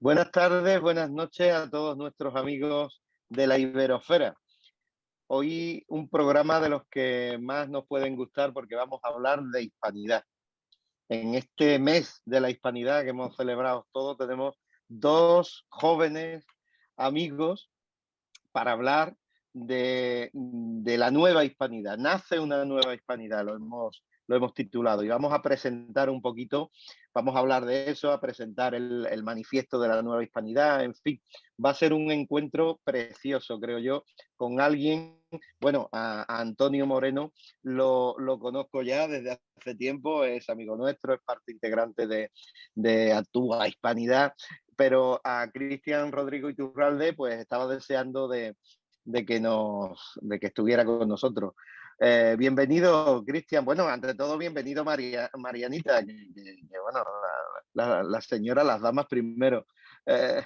Buenas tardes, buenas noches a todos nuestros amigos de la Iberosfera. Hoy un programa de los que más nos pueden gustar porque vamos a hablar de hispanidad. En este mes de la hispanidad que hemos celebrado todos, tenemos dos jóvenes amigos para hablar de la nueva hispanidad. Nace una nueva hispanidad, lo hemos titulado, y vamos a presentar un poquito, vamos a hablar de eso, a presentar el manifiesto de la nueva hispanidad, en fin, va a ser un encuentro precioso, creo yo, con alguien, bueno, a Antonio Moreno lo conozco ya desde hace tiempo, es amigo nuestro, es parte integrante de Actúa Hispanidad, pero a Cristian Rodrigo Iturralde pues estaba deseando de que estuviera con nosotros. Bienvenido, Cristian. Bueno, ante todo, bienvenido, Marianita, bueno, la señora, las damas primero. Eh,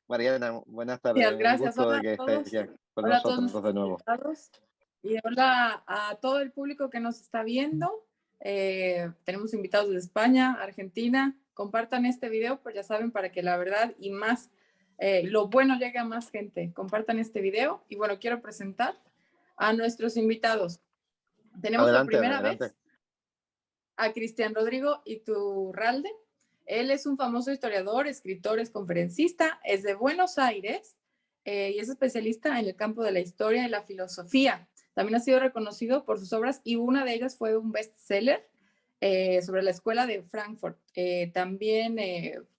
Mariana, buenas tardes. Un Gracias. gusto Hola de que a estés todos. ya con Hola a todos nosotros nuestros de nuevo. invitados. Y hola a todo el público que nos está viendo. Tenemos invitados de España, Argentina. Compartan este video, pues ya saben, para que la verdad y más lo bueno llegue a más gente. Compartan este video. Y bueno, quiero presentar a nuestros invitados. Tenemos por primera vez a Cristian Rodrigo Iturralde. Él es un famoso historiador, escritor, es conferencista, es de Buenos Aires y es especialista en el campo de la historia y la filosofía. También ha sido reconocido por sus obras y una de ellas fue un bestseller sobre la escuela de Frankfurt. También,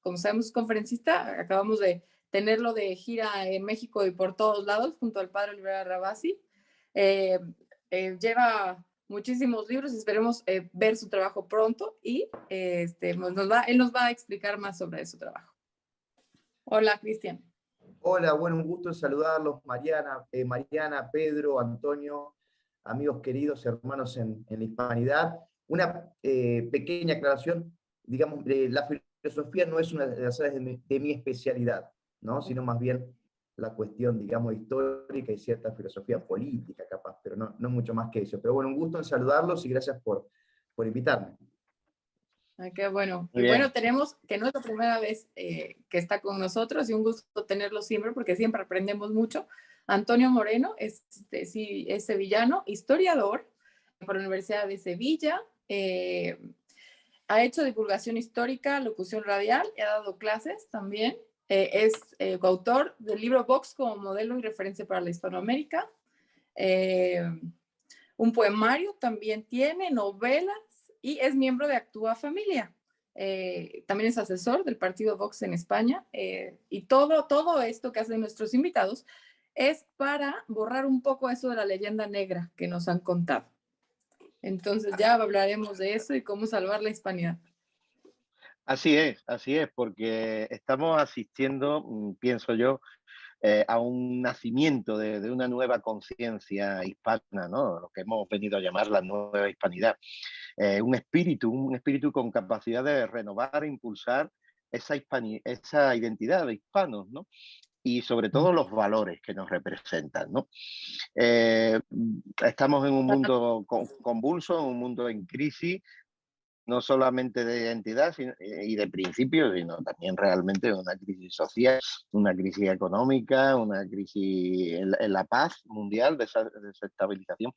como sabemos, es conferencista. Acabamos de tenerlo de gira en México y por todos lados junto al padre Olivera Rabasi. Lleva muchísimos libros, esperemos ver su trabajo pronto y él nos va a explicar más sobre su trabajo. Hola, Cristian. Hola, bueno, un gusto en saludarlos, Mariana, Pedro, Antonio, amigos queridos, hermanos en la hispanidad. Una pequeña aclaración, digamos, la filosofía no es una de las áreas de mi especialidad, ¿no? Sino más bien la cuestión, digamos, histórica y cierta filosofía política, capaz, pero no mucho más que eso. Pero bueno, un gusto en saludarlos y gracias por invitarme. Qué bueno. Y bueno, tenemos que no es la primera vez que está con nosotros y un gusto tenerlo siempre porque siempre aprendemos mucho. Antonio Moreno es sevillano, historiador por la Universidad de Sevilla. Ha hecho divulgación histórica, locución radial y ha dado clases también. Es coautor del libro Vox como modelo y referencia para la Hispanoamérica. Un poemario también tiene, novelas y es miembro de Actúa Familia. También es asesor del partido Vox en España y todo esto que hacen nuestros invitados es para borrar un poco eso de la leyenda negra que nos han contado. Entonces ya hablaremos de eso y cómo salvar la hispanidad. Así es, porque estamos asistiendo, pienso yo, a un nacimiento de una nueva conciencia hispana, ¿no? Lo que hemos venido a llamar la nueva hispanidad. Un espíritu con capacidad de renovar e impulsar esa identidad de hispanos, ¿no? Y sobre todo los valores que nos representan, ¿no? Estamos en un mundo convulso, en un mundo en crisis, no solamente de identidad y de principios, sino también realmente una crisis social, una crisis económica, una crisis en la paz mundial, de esa estabilización.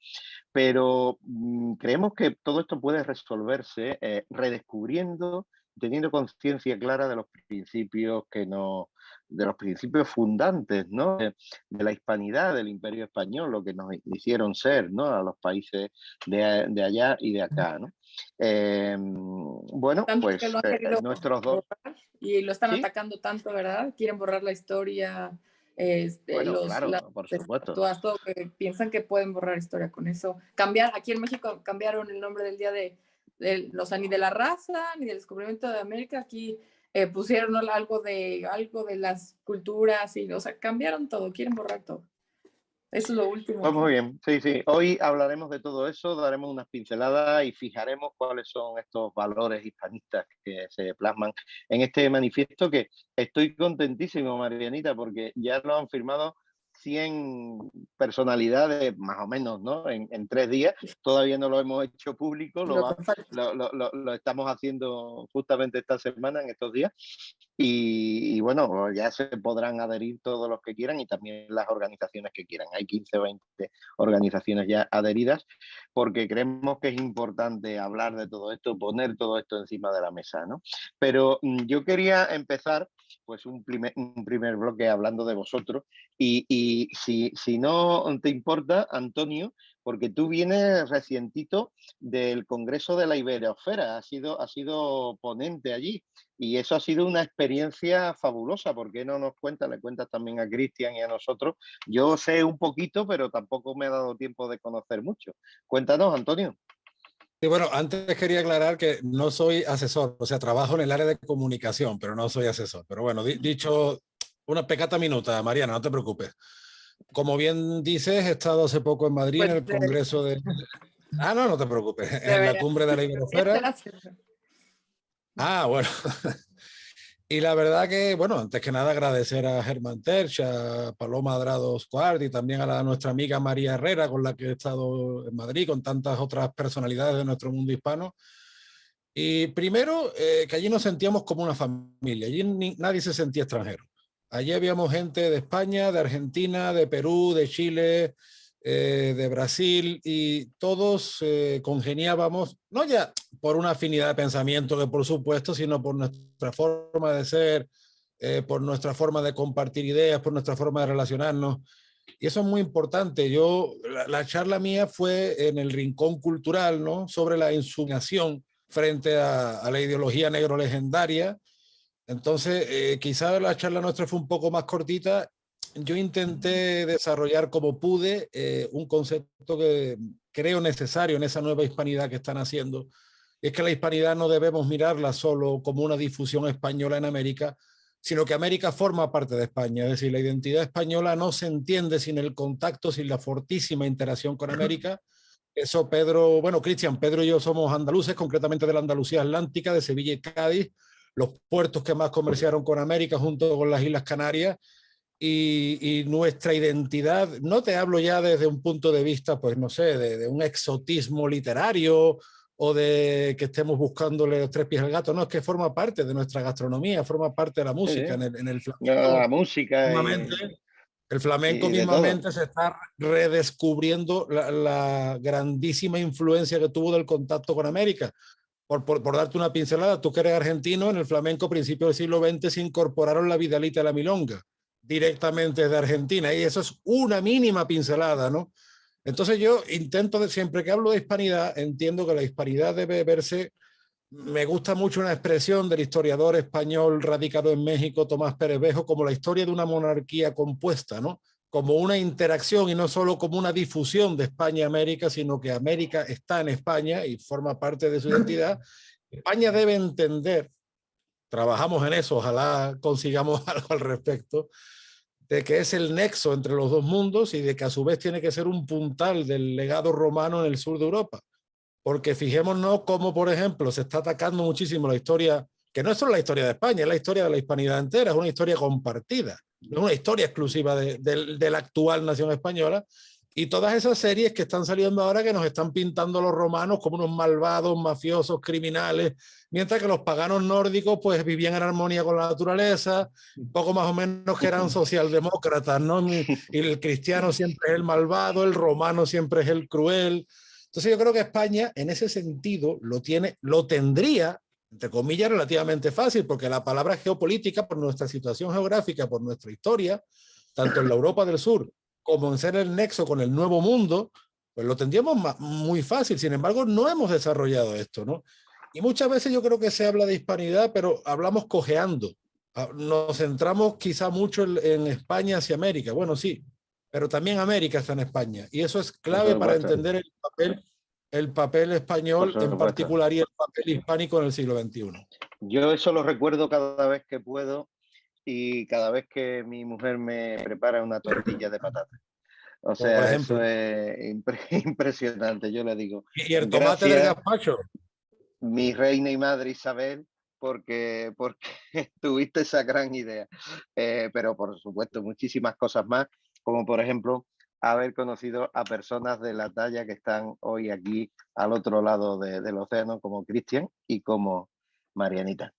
Pero creemos que todo esto puede resolverse redescubriendo, teniendo conciencia clara de los principios de los principios fundantes, ¿no? De la hispanidad, del Imperio Español, lo que nos hicieron ser, ¿no? A los países de allá y de acá, ¿no? Bueno, tanto pues que lo han querido nuestros dos... borrar y lo están ¿Sí? atacando tanto, ¿verdad? Quieren borrar la historia, Bueno, claro, por supuesto. todo que piensan que pueden borrar historia con eso. Aquí en México cambiaron el nombre del día o sea, ni de la raza, ni del descubrimiento de América. Aquí pusieron algo de las culturas, o sea, cambiaron todo, quieren borrar todo. Eso es lo último. Pues muy bien, sí. Hoy hablaremos de todo eso, daremos unas pinceladas y fijaremos cuáles son estos valores hispanistas que se plasman en este manifiesto, que estoy contentísimo, Marianita, porque ya lo han firmado 100 personalidades, más o menos, ¿no? En 3 días. Todavía no lo hemos hecho público, Lo que falta. lo estamos haciendo justamente esta semana, en estos días. Y bueno, ya se podrán adherir todos los que quieran y también las organizaciones que quieran. Hay 15 o 20 organizaciones ya adheridas, porque creemos que es importante hablar de todo esto, poner todo esto encima de la mesa, ¿no? Pero yo quería empezar pues un primer bloque hablando de vosotros y si no te importa, Antonio, porque tú vienes recientito del Congreso de la Iberosfera, has sido ponente allí y eso ha sido una experiencia fabulosa. ¿Por qué no nos cuentas? Le cuentas también a Cristian y a nosotros. Yo sé un poquito, pero tampoco me ha dado tiempo de conocer mucho. Cuéntanos, Antonio. Sí, bueno, antes quería aclarar que no soy asesor, o sea, trabajo en el área de comunicación, pero no soy asesor. Pero bueno, dicho una pecata minuta, Mariana, no te preocupes. Como bien dices, he estado hace poco en Madrid en el Congreso de... Ah, no, no te preocupes, en la cumbre de la Iberosfera. Ah, bueno. Y la verdad que, bueno, antes que nada agradecer a Germán Terch, a Paloma Adrados Cuart y también a nuestra amiga María Herrera, con la que he estado en Madrid, con tantas otras personalidades de nuestro mundo hispano. Y primero, que allí nos sentíamos como una familia, allí nadie se sentía extranjero. Allí habíamos gente de España, de Argentina, de Perú, de Chile, de Brasil, y todos congeniábamos, no ya por una afinidad de pensamiento, que por supuesto, sino por nuestra forma de ser, por nuestra forma de compartir ideas, por nuestra forma de relacionarnos. Y eso es muy importante. La charla mía fue en el Rincón Cultural, ¿no? Sobre la insumisión frente a la ideología negro legendaria. Entonces, quizá la charla nuestra fue un poco más cortita. Yo intenté desarrollar como pude un concepto que creo necesario en esa nueva hispanidad que están haciendo. Es que la hispanidad no debemos mirarla solo como una difusión española en América, sino que América forma parte de España. Es decir, la identidad española no se entiende sin el contacto, sin la fortísima interacción con América. Eso Pedro, bueno, Cristian, Pedro y yo somos andaluces, concretamente de la Andalucía Atlántica, de Sevilla y Cádiz, los puertos que más comerciaron con América junto con las Islas Canarias. Y nuestra identidad, no te hablo ya desde un punto de vista, pues no sé, de un exotismo literario o de que estemos buscándole los tres pies al gato, no, es que forma parte de nuestra gastronomía, forma parte de la música, Sí, en el la flamenco. música El flamenco y de todo. mismamente se está redescubriendo la grandísima influencia que tuvo del contacto con América. Por darte una pincelada, tú que eres argentino, en el flamenco a principios del siglo XX se incorporaron la vidalita y la milonga directamente de Argentina, y eso es una mínima pincelada, ¿no? Entonces yo intento, siempre que hablo de hispanidad, entiendo que la hispanidad debe verse, me gusta mucho una expresión del historiador español radicado en México, Tomás Pérez Bejo, como la historia de una monarquía compuesta, ¿no? Como una interacción y no solo como una difusión de España a América, sino que América está en España y forma parte de su identidad. España debe entender, trabajamos en eso, ojalá consigamos algo al respecto, de que es el nexo entre los dos mundos y de que a su vez tiene que ser un puntal del legado romano en el sur de Europa. Porque fijémonos cómo, por ejemplo, se está atacando muchísimo la historia, que no es solo la historia de España, es la historia de la hispanidad entera, es una historia compartida, no es una historia exclusiva de la actual nación española. Y todas esas series que están saliendo ahora que nos están pintando a los romanos como unos malvados, mafiosos, criminales, mientras que los paganos nórdicos pues vivían en armonía con la naturaleza, poco más o menos que eran socialdemócratas, ¿no? Y el cristiano siempre es el malvado, el romano siempre es el cruel. Entonces yo creo que España en ese sentido lo tendría, entre comillas, relativamente fácil, porque la palabra geopolítica, por nuestra situación geográfica, por nuestra historia, tanto en la Europa del Sur como en ser el nexo con el Nuevo Mundo, pues lo tendríamos muy fácil. Sin embargo, no hemos desarrollado esto, ¿no? Y muchas veces yo creo que se habla de hispanidad, pero hablamos cojeando. Nos centramos quizá mucho en España hacia América. Bueno, sí, pero también América está en España. Y eso es clave para entender el papel español en particular y el papel hispánico en el siglo XXI. Yo eso lo recuerdo cada vez que puedo y cada vez que mi mujer me prepara una tortilla de patata. O sea, eso es impresionante, yo le digo. Y el tomate del gazpacho. Mi reina y madre Isabel, porque tuviste esa gran idea. Pero por supuesto, muchísimas cosas más. como por ejemplo haber conocido a personas de la talla que están hoy aquí al otro lado del océano, como Cristian y como Marianita.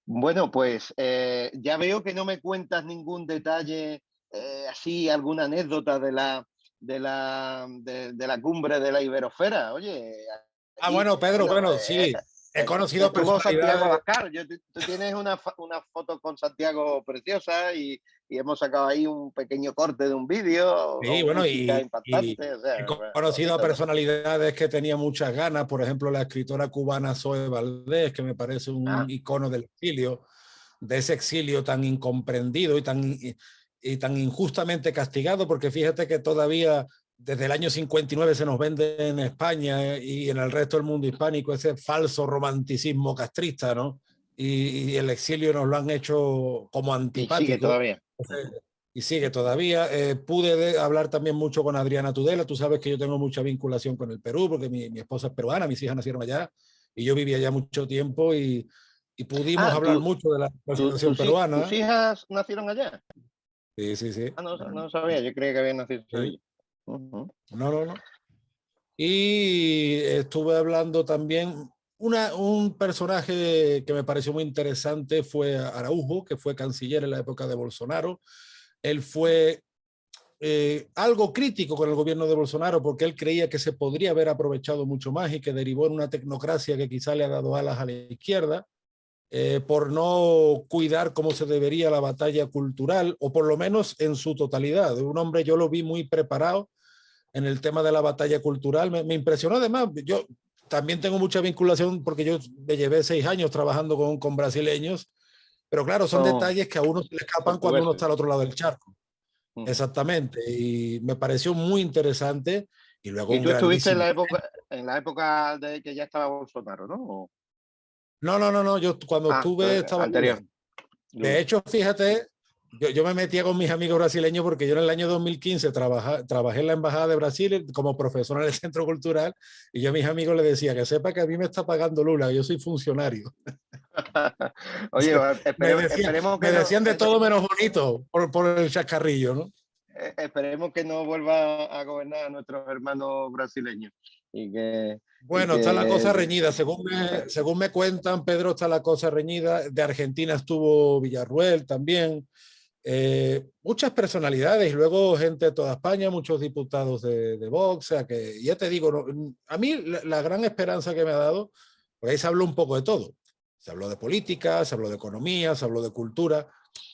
Bueno, pues ya veo que no me cuentas ningún detalle, así, alguna anécdota de la cumbre de la Iberosfera. Oye, aquí, Bueno, Pedro, bueno, bueno, sí, he que conocido estuvo Santiago personalidades. Abascal. Tú tienes una foto con Santiago preciosa y hemos sacado ahí un pequeño corte de un vídeo Sí, con bueno, música y impactante. O he sea, bueno, conocido a bonito todo. personalidades que tenía muchas ganas, por ejemplo, la escritora cubana Zoe Valdés, que me parece un Ah, icono del exilio, de ese exilio tan incomprendido y tan injustamente castigado, porque fíjate que todavía desde el año 59 se nos vende en España y en el resto del mundo hispánico ese falso romanticismo castrista, ¿no? Y el exilio nos lo han hecho como y sigue antipático. todavía. Y sigue todavía. Hablar también mucho con Adriana Tudela. Tú sabes que yo tengo mucha vinculación con el Perú, porque mi esposa es peruana, mis hijas nacieron allá, y yo vivía allá mucho tiempo y pudimos Ah, hablar mucho de la situación tus peruana. hijas nacieron allá. Sí, sí, sí. Ah, no, no sabía, yo creía que habían nacido en Sí. Sevilla. Ujú. No, no, no. Y estuve hablando también, un personaje que me pareció muy interesante fue Araújo, que fue canciller en la época de Bolsonaro. Él fue algo crítico con el gobierno de Bolsonaro porque él creía que se podría haber aprovechado mucho más y que derivó en una tecnocracia que quizá le ha dado alas a la izquierda, por no cuidar como se debería la batalla cultural, o por lo menos en su totalidad. Un hombre, yo lo vi muy preparado en el tema de la batalla cultural. Me impresionó además. Yo también tengo mucha vinculación porque yo me llevé 6 años trabajando con brasileños, pero claro, son Con detalles que a uno se le escapan cuando uno portugueses. está al otro lado del charco. Ujú. Exactamente, y me pareció muy interesante y luego Y un tú estuviste grandísimo. en la época de que ya estaba Bolsonaro, ¿no? No, no, no, no, yo cuando Ah, estuve estaba anterior. Lula. De Lula. hecho, fíjate, yo me metía con mis amigos brasileños porque yo en el año 2015 trabajé en la Embajada de Brasil como profesor en el Centro Cultural y yo a mis amigos les decía que sepa que a mí me está pagando Lula, yo soy funcionario. Oye, esperemos Me que no, decían de todo menos bonito por el chacarrillo, ¿no? esperemos que no vuelva a gobernar a nuestros hermanos brasileños y Bueno, está la que cosa reñida. Según me cuentan, Pedro, está la cosa reñida. De Argentina estuvo Villarruel también. Muchas personalidades y luego gente de toda España, muchos diputados de Vox. O sea que ya te digo, no, a mí la gran esperanza que me ha dado, porque ahí se habló un poco de todo. Se habló de política, se habló de economía, se habló de cultura,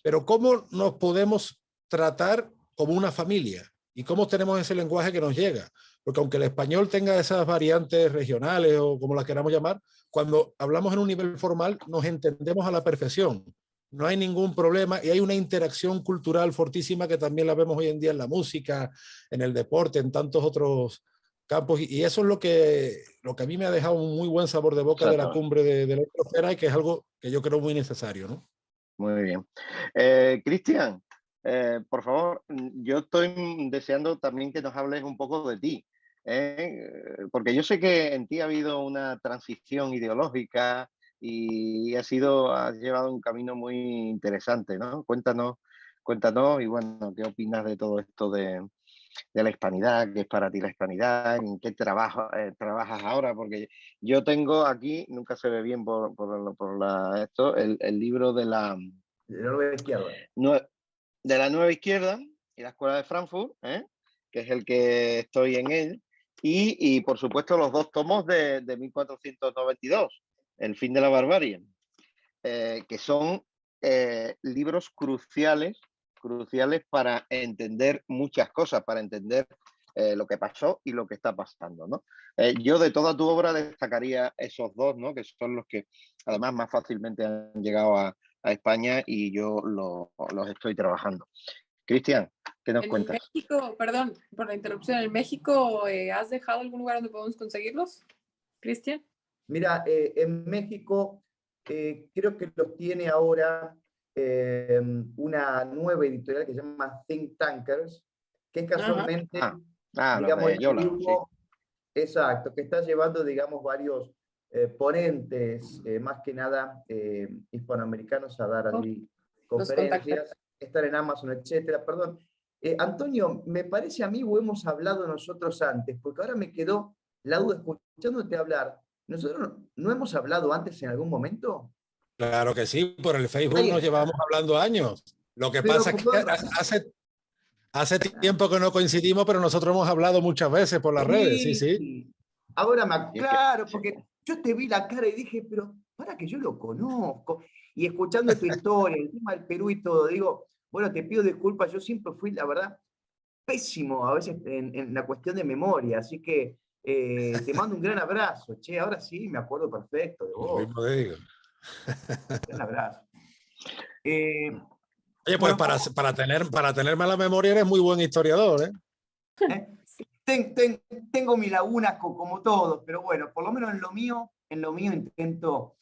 pero cómo nos podemos tratar como una familia y cómo tenemos ese lenguaje que nos llega. Porque aunque el español tenga esas variantes regionales o como las queramos llamar, cuando hablamos en un nivel formal nos entendemos a la perfección. No hay ningún problema y hay una interacción cultural fortísima que también la vemos hoy en día en la música, en el deporte, en tantos otros campos. Y eso es lo que a mí me ha dejado un muy buen sabor de boca de la exacto. cumbre de la Iberosfera y que es algo que yo creo muy necesario, ¿no? Muy bien. Cristian, por favor, yo estoy deseando también que nos hables un poco de ti, porque yo sé que en ti ha habido una transición ideológica y has llevado un camino muy interesante, ¿no? Cuéntanos y bueno, ¿qué opinas de todo esto de la hispanidad? ¿Qué es para ti la hispanidad? ¿En qué trabajas ahora? Porque yo tengo aquí, nunca se ve bien el libro De la nueva izquierda. de la nueva izquierda y la escuela de Frankfurt, que es el que estoy en él, y por supuesto los dos tomos de 1492, El fin de la barbarie, que son libros cruciales para entender muchas cosas, para entender lo que pasó y lo que está pasando, ¿no? Yo de toda tu obra destacaría esos dos, ¿no? Que son los que además más fácilmente han llegado a España y yo los estoy trabajando. Cristian, ¿qué nos En cuentas? México, perdón por la interrupción, ¿en México has dejado algún lugar donde podemos conseguirlos, Cristian? Mira, en México creo que los tiene ahora una nueva editorial que se llama Think Tankers, que Ajá. casualmente, Los digamos, de es el Yola, sí. grupo exacto, que está llevando, digamos, varios ponentes, más que nada hispanoamericanos, a dar allí Los contactos. conferencias, estar en Amazon, etcétera. Perdón, Antonio, me parece a mí, o hemos hablado nosotros antes, porque ahora me quedó la duda escuchándote hablar. ¿Nosotros no hemos hablado antes en algún momento? Claro que sí, por el Facebook Ahí nos está. llevamos hablando años. Lo que Pero pasa es con que razón. hace tiempo que no coincidimos, pero nosotros hemos hablado muchas veces por las redes, sí, sí. Sí. Ahora Y es que, claro, porque yo te vi la cara y dije, pero para que yo lo conozco. Y escuchando tu historia, el tema del Perú y todo, digo, bueno, te pido disculpas, yo siempre fui, la verdad, pésimo a veces en la cuestión de memoria, así que te mando un gran abrazo, che, ahora sí me acuerdo perfecto de Lo vos, mismo digo. gran abrazo. Eh, Oye, pues bueno, para tener mala memoria eres muy buen historiador, ¿eh? eh, tengo mi laguna como todos, pero bueno, por lo menos en lo mío intento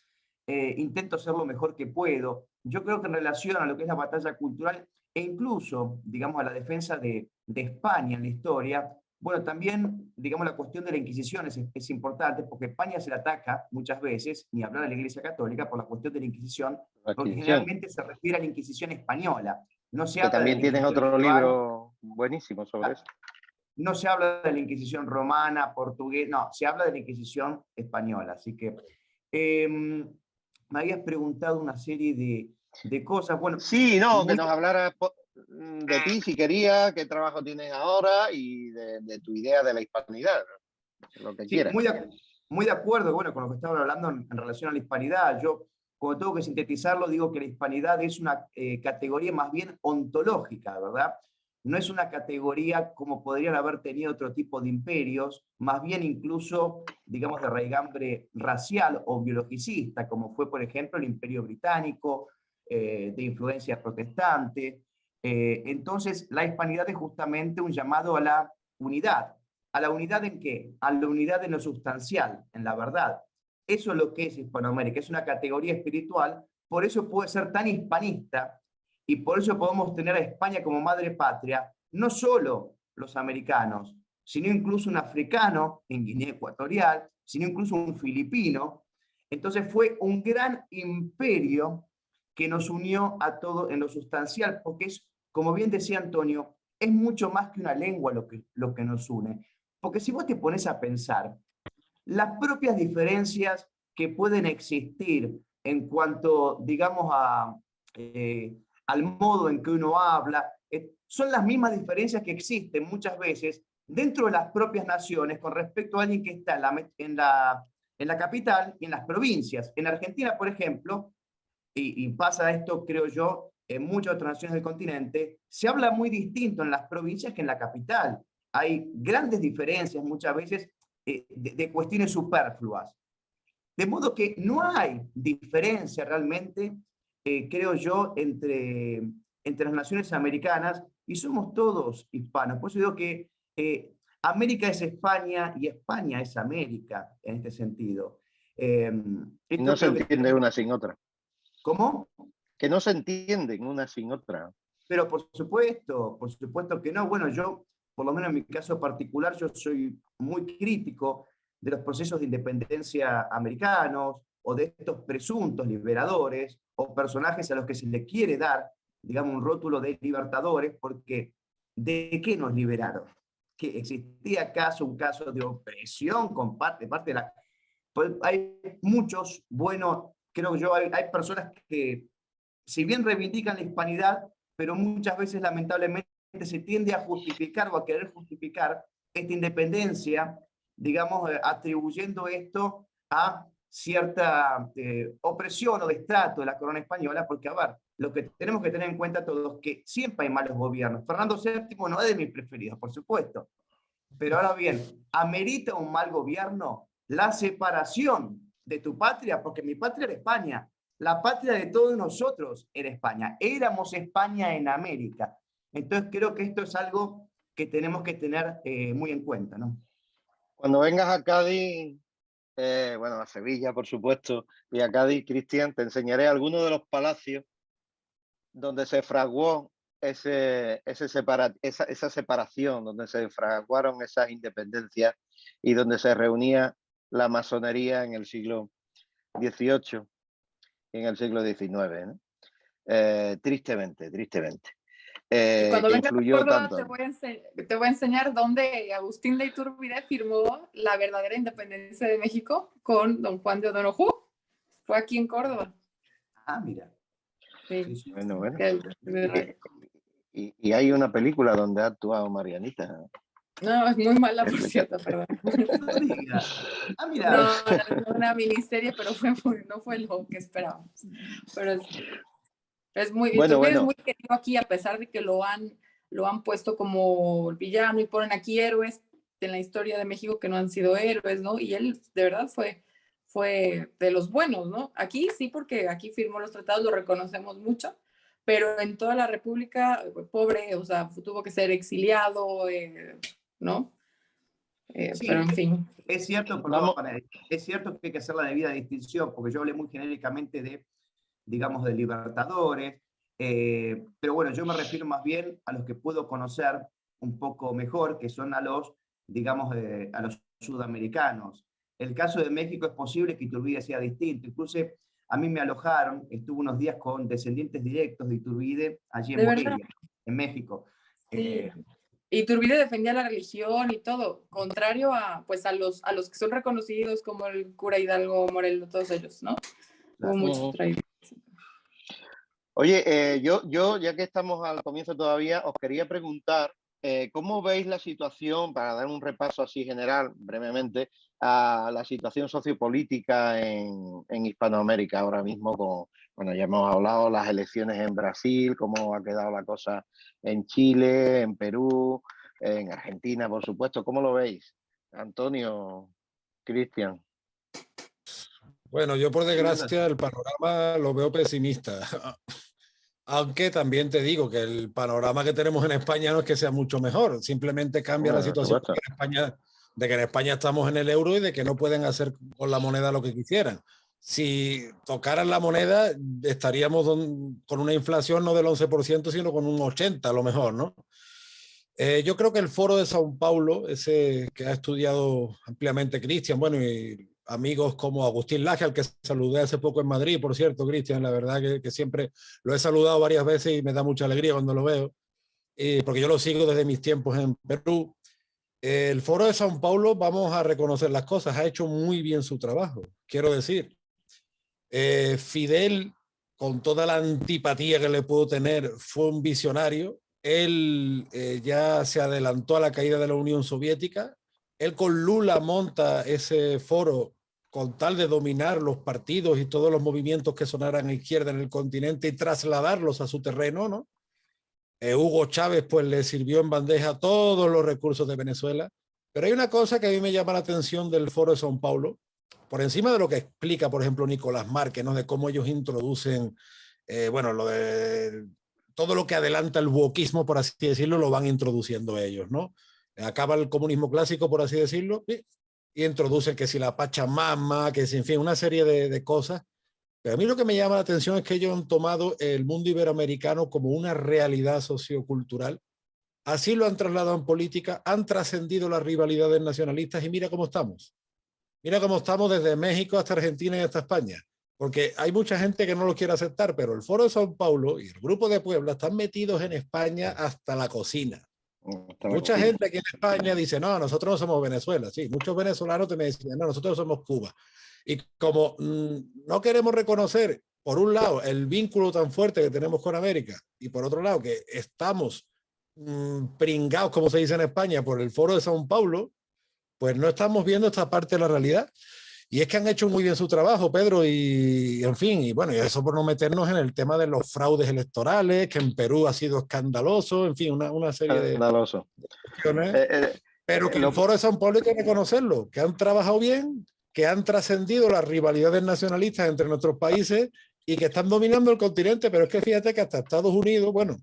ser lo mejor que puedo. Yo creo que en relación a lo que es la batalla cultural e incluso, digamos, a la defensa de España en la historia, bueno, también, digamos, la cuestión de la Inquisición es importante porque España se la ataca muchas veces, ni hablar de la Iglesia Católica, por la cuestión de la Inquisición, la porque Inquisición, generalmente se refiere a la Inquisición española. No se que habla de también la tienes Inquisición otro medieval, libro buenísimo sobre eso. no se habla de la Inquisición romana, portuguesa, no, se habla de la Inquisición española. Así que me habías preguntado una serie de cosas. Bueno, Sí, no, que muy, nos hablaras de ti, si querías, qué trabajo tienes ahora y de tu idea de la hispanidad, ¿no? Lo que sí, quieras. muy de acuerdo, bueno, con lo que estaban hablando en relación a la hispanidad. Yo, como tengo que sintetizarlo, digo que la hispanidad es una categoría más bien ontológica, ¿verdad? No es una categoría como podrían haber tenido otro tipo de imperios, más bien incluso, digamos, de raigambre racial o biologicista, como fue, por ejemplo, el Imperio Británico, de influencia protestante. Entonces, la hispanidad es justamente un llamado a la unidad. ¿A la unidad en qué? A la unidad en lo sustancial, en la verdad. Eso es lo que es Hispanoamérica, es una categoría espiritual, por eso puede ser tan hispanista y por eso podemos tener a España como madre patria, no solo los americanos, sino incluso un africano en Guinea Ecuatorial, sino incluso un filipino. Entonces fue un gran imperio que nos unió a todo en lo sustancial, porque es, como bien decía Antonio, es mucho más que una lengua lo que nos une. Porque si vos te pones a pensar, las propias diferencias que pueden existir en cuanto, digamos, al modo en que uno habla, son las mismas diferencias que existen muchas veces dentro de las propias naciones con respecto a alguien que está en la capital y en las provincias. En Argentina, por ejemplo, y pasa esto, creo yo, en muchas otras naciones del continente, se habla muy distinto en las provincias que en la capital. Hay grandes diferencias muchas veces de cuestiones superfluas. De modo que no hay diferencia realmente, creo yo, entre las naciones americanas y somos todos hispanos. Por eso digo que América es España y España es América en este sentido. Y no Esto se creo que entiende tenemos... una sin otra. ¿Cómo? Que no se entienden una sin otra. Pero por supuesto que no. Bueno, yo, por lo menos en mi caso particular, yo soy muy crítico de los procesos de independencia americanos o de estos presuntos liberadores o personajes a los que se le quiere dar, digamos, un rótulo de libertadores, porque ¿de qué nos liberaron? ¿Que existía acaso un caso de opresión de parte de la... Pues hay muchos, bueno, creo que yo, hay personas que si bien reivindican la hispanidad, pero muchas veces lamentablemente se tiende a justificar o a querer justificar esta independencia, digamos, atribuyendo esto a cierta opresión o destrato de la corona española, porque, a ver, lo que tenemos que tener en cuenta todos es que siempre hay malos gobiernos. Fernando VII no es de mis preferidos, por supuesto, pero ahora bien, ¿amerita un mal gobierno la separación de tu patria? Porque mi patria era España. La patria de todos nosotros era España. Éramos España en América. Entonces creo que esto es algo que tenemos que tener muy en cuenta, ¿no? Cuando vengas a Cádiz, bueno, a Sevilla, por supuesto, y a Cádiz, Cristian, te enseñaré algunos de los palacios donde se fraguó esa separación, donde se fraguaron esas independencias y donde se reunía la masonería en el siglo XVIII y en el siglo XIX, ¿no? Tristemente, tristemente. Y cuando que venga a influyó Córdoba tanto. te voy a enseñar dónde Agustín de Iturbide firmó la verdadera independencia de México con don Juan de O'Donoghue. Fue aquí en Córdoba. Ah, mira. Sí. Sí, sí. Bueno, bueno. Que- Y hay una película donde ha actuado Marianita. No, es muy mala, por cierto, perdón. No diga. Ah, mira. No, es una miniserie, pero no fue lo que esperábamos. Pero es muy, Bueno, Iturbide es bueno. muy querido aquí, a pesar de que lo han puesto como villano y ponen aquí héroes en la historia de México que no han sido héroes, ¿no? Y él de verdad fue de los buenos, ¿no? Aquí sí, porque aquí firmó los tratados, lo reconocemos mucho, pero en toda la República, pobre, o sea, tuvo que ser exiliado, ¿no? Sí, Pero en fin. es cierto, Vamos. es cierto que hay que hacer la debida distinción, porque yo hablé muy genéricamente de, digamos, de libertadores, pero bueno, yo me refiero más bien a los que puedo conocer un poco mejor, que son a los, digamos, a los sudamericanos. El caso de México es posible que Iturbide sea distinto, incluso a mí me alojaron, estuve unos días con descendientes directos de Iturbide allí en De verdad. Morelia, en México. Sí. Iturbide defendía la religión y todo, contrario a, pues, a los que son reconocidos como el cura Hidalgo, Morelos, todos ellos, ¿no? Hubo muchos traidores. Oye, yo, ya que estamos al comienzo todavía, os quería preguntar cómo veis la situación, para dar un repaso así general, brevemente, a la situación sociopolítica en Hispanoamérica ahora mismo, bueno, ya hemos hablado las elecciones en Brasil, cómo ha quedado la cosa en Chile, en Perú, en Argentina, por supuesto. ¿Cómo lo veis? Antonio, Cristian. Bueno, yo por desgracia el panorama lo veo pesimista. Aunque también te digo que el panorama que tenemos en España no es que sea mucho mejor, simplemente cambia la situación de que en España estamos en el euro y de que no pueden hacer con la moneda lo que quisieran. Si tocaran la moneda, estaríamos con una inflación no del 11%, sino con un 80% a lo mejor, ¿no? Yo creo que el foro de Sao Paulo, ese que ha estudiado ampliamente Cristian, bueno, y amigos como Agustín Laje, al que saludé hace poco en Madrid, por cierto, Cristian, la verdad que siempre lo he saludado varias veces y me da mucha alegría cuando lo veo, porque yo lo sigo desde mis tiempos en Perú. El foro de Sao Paulo, vamos a reconocer las cosas, ha hecho muy bien su trabajo, quiero decir. Fidel, con toda la antipatía que le pudo tener, fue un visionario. Él ya se adelantó a la caída de la Unión Soviética. Él con Lula monta ese foro con tal de dominar los partidos y todos los movimientos que sonaran a izquierda en el continente y trasladarlos a su terreno, ¿no? Hugo Chávez pues le sirvió en bandeja todos los recursos de Venezuela. Pero hay una cosa que a mí me llama la atención del foro de São Paulo, por encima de lo que explica, por ejemplo, Nicolás Márquez, ¿no? De cómo ellos introducen, bueno, lo de todo lo que adelanta el wokismo, por así decirlo, lo van introduciendo ellos, ¿no? Acaba el comunismo clásico, por así decirlo, y introducen que si la Pachamama, que si, en fin, una serie de cosas. Pero a mí lo que me llama la atención es que ellos han tomado el mundo iberoamericano como una realidad sociocultural. Así lo han trasladado en política, han trascendido las rivalidades nacionalistas y mira cómo estamos. Mira cómo estamos desde México hasta Argentina y hasta España. Porque hay mucha gente que no lo quiere aceptar, pero el Foro de São Paulo y el Grupo de Puebla están metidos en España hasta la cocina. Mucha gente aquí en España dice, no, nosotros no somos Venezuela. Sí, muchos venezolanos te me decían, no, nosotros somos Cuba. Y como no queremos reconocer, por un lado, el vínculo tan fuerte que tenemos con América y por otro lado, que estamos pringados, como se dice en España, por el Foro de São Paulo, pues no estamos viendo esta parte de la realidad. Y es que han hecho muy bien su trabajo, Pedro, y en fin, y bueno, y eso por no meternos en el tema de los fraudes electorales, que en Perú ha sido escandaloso, en fin, una serie de cuestiones, pero que el Foro de São Paulo hay que reconocerlo, que han trabajado bien, que han trascendido las rivalidades nacionalistas entre nuestros países y que están dominando el continente, pero es que fíjate que hasta Estados Unidos, bueno,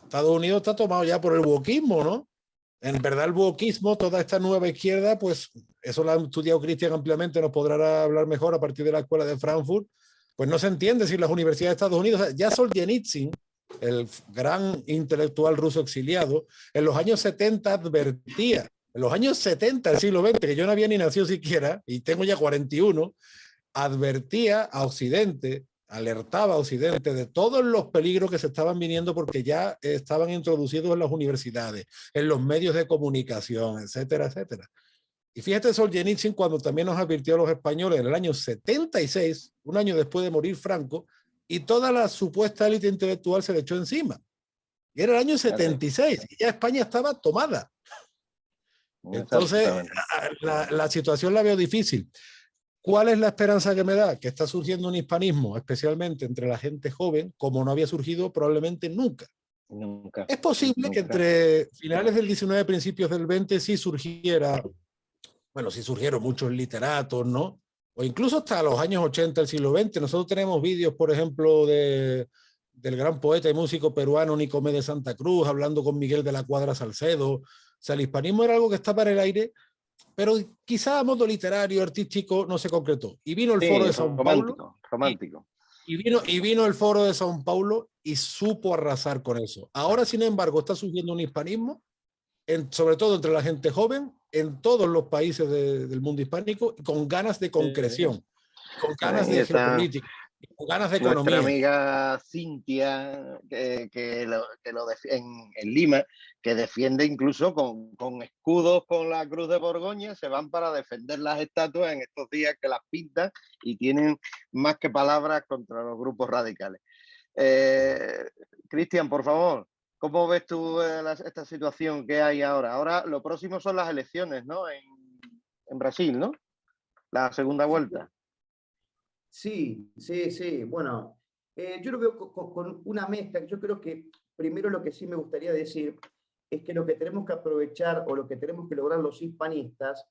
Estados Unidos está tomado ya por el wokismo, ¿no? En verdad el wokismo, toda esta nueva izquierda, pues eso lo ha estudiado Cristian ampliamente, nos podrá hablar mejor a partir de la escuela de Frankfurt, pues no se entiende si las universidades de Estados Unidos, o sea, ya Solzhenitsyn, el gran intelectual ruso exiliado, en los años 70 advertía, en los años 70 del siglo XX, que yo no había ni nacido siquiera, y tengo ya 41, advertía a Occidente, alertaba a Occidente de todos los peligros que se estaban viniendo porque ya estaban introducidos en las universidades, en los medios de comunicación, etcétera, etcétera. Y fíjate Solzhenitsyn cuando también nos advirtió a los españoles en el año 76, un año después de morir Franco, y toda la supuesta élite intelectual se le echó encima. Y era el año 76, y ya España estaba tomada. Entonces, la situación la veo difícil. ¿Cuál es la esperanza que me da? Que está surgiendo un hispanismo, especialmente entre la gente joven, como no había surgido probablemente nunca. Nunca. Es posible que entre finales del 19 y principios del 20 sí surgiera, bueno, sí surgieron muchos literatos, ¿no? O incluso hasta los años 80 del siglo XX. Nosotros tenemos vídeos, por ejemplo, del gran poeta y músico peruano Nicomé de Santa Cruz, hablando con Miguel de la Cuadra Salcedo. O sea, el hispanismo era algo que estaba en el aire, pero quizá a modo literario, artístico, no se concretó. Y vino el foro de São Paulo. Romántico. Y vino el foro de São Paulo y supo arrasar con eso. Ahora, sin embargo, está surgiendo un hispanismo, sobre todo entre la gente joven, en todos los países del mundo hispánico, con ganas de concreción, con ganas de geopolítica, con ganas de economía. Nuestra amiga Cintia, en Lima, que defiende incluso con escudos con la Cruz de Borgoña, se van para defender las estatuas en estos días que las pintan y tienen más que palabras contra los grupos radicales. Cristian, por favor, ¿cómo ves tú esta situación que hay ahora? Ahora lo próximo son las elecciones, ¿no? En Brasil, ¿no? La segunda vuelta. Sí. Bueno, yo lo veo con una mezcla. Yo creo que primero lo que sí me gustaría decir es que lo que tenemos que aprovechar o lo que tenemos que lograr los hispanistas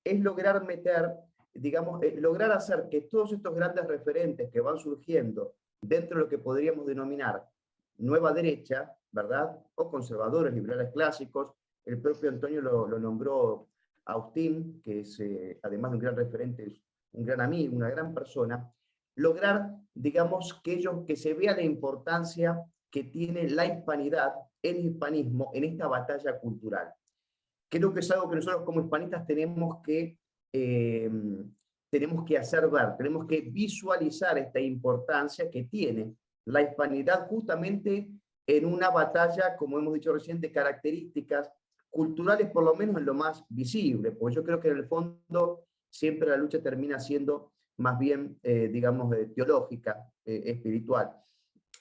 es lograr meter, digamos, lograr hacer que todos estos grandes referentes que van surgiendo dentro de lo que podríamos denominar nueva derecha, ¿verdad? O conservadores, liberales clásicos. El propio Antonio lo nombró Agustín, que es, además de un gran referente, es un gran amigo, una gran persona, lograr, digamos, que se vea la importancia que tiene la hispanidad, el hispanismo, en esta batalla cultural. Creo que es algo que nosotros como hispanistas tenemos que hacer ver, tenemos que visualizar esta importancia que tiene la hispanidad justamente en una batalla, como hemos dicho recién, de características culturales, por lo menos en lo más visible, porque yo creo que en el fondo siempre la lucha termina siendo más bien, digamos, teológica, espiritual.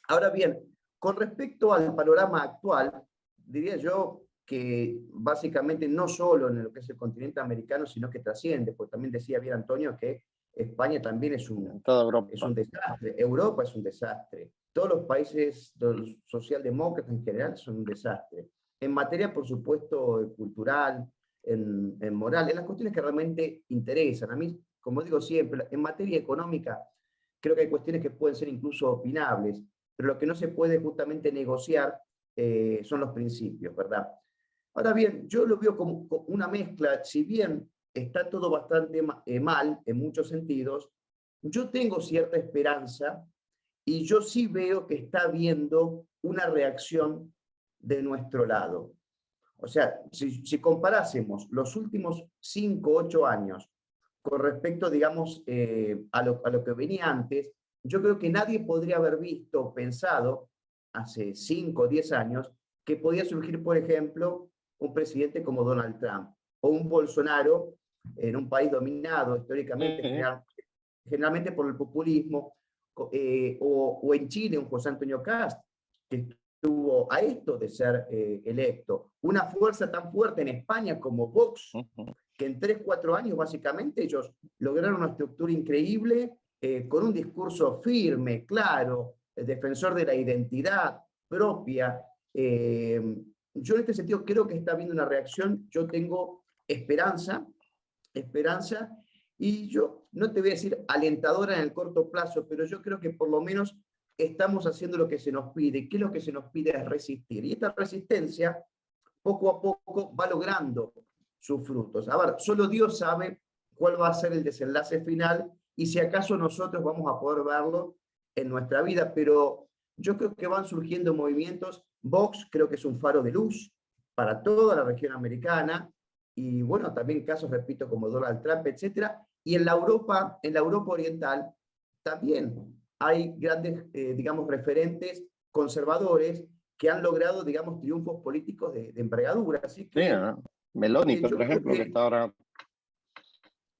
Ahora bien, con respecto al panorama actual, diría yo que básicamente no solo en lo que es el continente americano, sino que trasciende, porque también decía bien Antonio que España también es un desastre, Europa es un desastre, todos los países socialdemócratas en general son un desastre. En materia, por supuesto, cultural, en moral, en las cuestiones que realmente interesan. A mí, como digo siempre, en materia económica, creo que hay cuestiones que pueden ser incluso opinables, pero lo que no se puede justamente negociar son los principios, ¿verdad? Ahora bien, yo lo veo como una mezcla, si bien está todo bastante mal en muchos sentidos, yo tengo cierta esperanza y yo sí veo que está habiendo una reacción de nuestro lado. O sea, si comparásemos los últimos 5 o 8 años con respecto, digamos, a lo que venía antes, yo creo que nadie podría haber visto, pensado, hace 5 o 10 años, que podía surgir, por ejemplo, un presidente como Donald Trump, o un Bolsonaro en un país dominado históricamente, generalmente por el populismo, o en Chile un José Antonio Kast, que estuvo a esto de ser electo. Una fuerza tan fuerte en España como Vox, que en 3-4 años básicamente ellos lograron una estructura increíble, con un discurso firme, claro, defensor de la identidad propia. Yo en este sentido creo que está habiendo una reacción, yo tengo esperanza, y yo no te voy a decir alentadora en el corto plazo, pero yo creo que por lo menos estamos haciendo lo que se nos pide. ¿Qué es lo que se nos pide? Es resistir. Y esta resistencia, poco a poco, va logrando sus frutos. A ver, solo Dios sabe cuál va a ser el desenlace final y si acaso nosotros vamos a poder verlo en nuestra vida, pero yo creo que van surgiendo movimientos. Vox creo que es un faro de luz para toda la región americana, y bueno, también casos, repito, como Donald Trump, etc. Y en la Europa oriental también hay grandes, digamos, referentes conservadores que han logrado, digamos, triunfos políticos de envergadura. Así que Mira, Meloni, yo por creo ejemplo, que que, está ahora.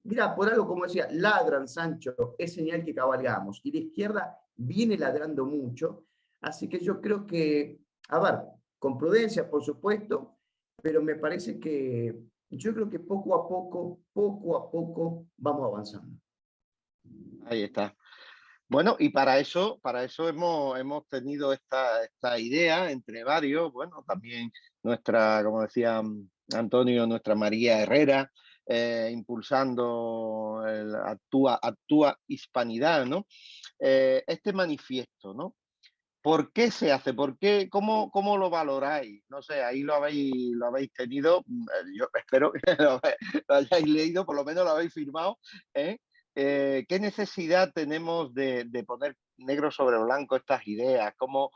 mira, por algo como decía, ladran, Sancho, es señal que cabalgamos. Y la izquierda viene ladrando mucho. Así que yo creo que, a ver, con prudencia, por supuesto, pero me parece que yo creo que poco a poco vamos avanzando. Ahí está. Bueno, y para eso hemos tenido esta idea entre varios, bueno, también nuestra, como decía Antonio, nuestra María Herrera, impulsando el Actúa Hispanidad, ¿no? Este manifiesto, ¿no? ¿Por qué se hace? ¿Por qué? ¿Cómo lo valoráis? No sé, ahí lo habéis tenido. Yo espero que lo hayáis leído, por lo menos lo habéis firmado. ¿Eh? ¿Qué necesidad tenemos de poner negro sobre blanco estas ideas? ¿Cómo